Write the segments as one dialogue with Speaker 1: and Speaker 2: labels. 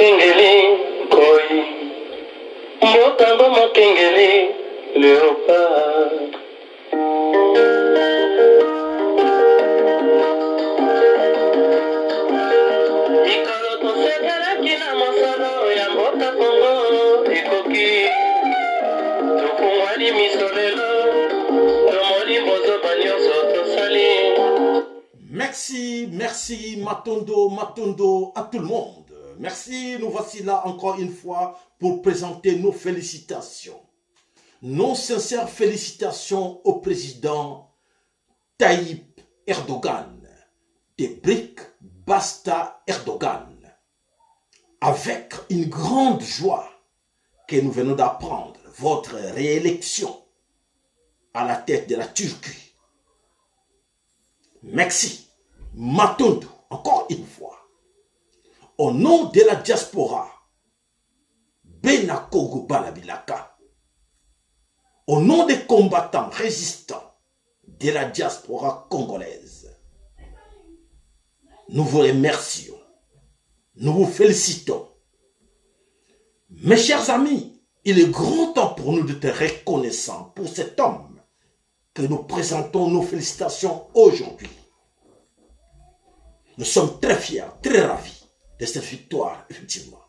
Speaker 1: Makengeli, Koi, Motambo Makengeli, Léopard. Ikoroto sekelaki na mosolo ya mboka Kongo ekoki. Tokungwani misolelo, tomoni bozoba nyonso tosali.
Speaker 2: Merci, Matondo à tout le monde. Merci, nous voici là encore une fois pour présenter nos félicitations. Nos sincères félicitations au président Tayyip Erdogan, des BRICS Basta Erdogan, avec une grande joie que nous venons d'apprendre votre réélection à la tête de la Turquie. Merci, Matondo, encore une fois. Au nom de la diaspora, Benakogo Balabilaka, au nom des combattants résistants de la diaspora congolaise, nous vous remercions, nous vous félicitons. Mes chers amis, il est grand temps pour nous de te reconnaissant pour cet homme que nous présentons nos félicitations aujourd'hui. Nous sommes très fiers, très ravis de cette victoire, effectivement.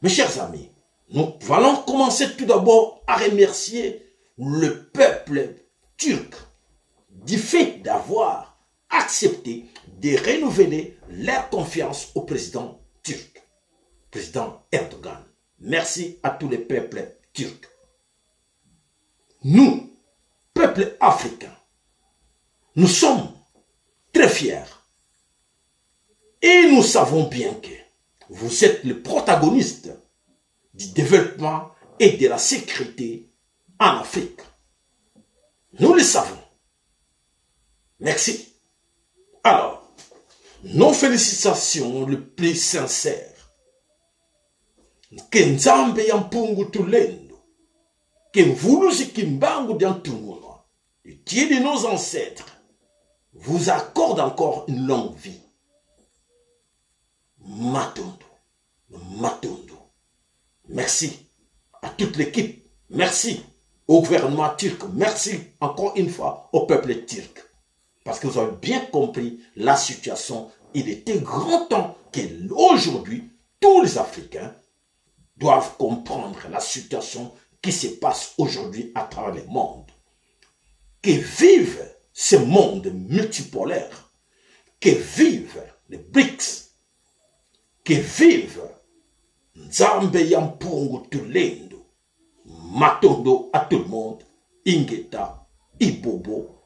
Speaker 2: Mes chers amis, nous allons commencer tout d'abord à remercier le peuple turc du fait d'avoir accepté de renouveler leur confiance au président turc, président Erdogan. Merci à tous les peuples turcs. Nous, peuple africain, nous sommes très fiers. Et nous savons bien que vous êtes le protagoniste du développement et de la sécurité en Afrique. Nous le savons. Merci. Alors, nos félicitations les plus sincères. Que Nzambe Yampungu Tulendo, que Mvuluzi Kimbangu Diantungunwa, le Dieu de nos ancêtres, vous accorde encore une longue vie. Matondo. Merci à toute l'équipe. Merci au gouvernement turc. Merci encore une fois au peuple turc. Parce que vous avez bien compris la situation. Il était grand temps qu'aujourd'hui, tous les Africains doivent comprendre la situation qui se passe aujourd'hui à travers le monde. Que vive ce monde multipolaire. Que vive les BRICS. Que vive Nzambe Yampungu Tulendo, Matondo à tout le monde, Ingeta, Ibobo.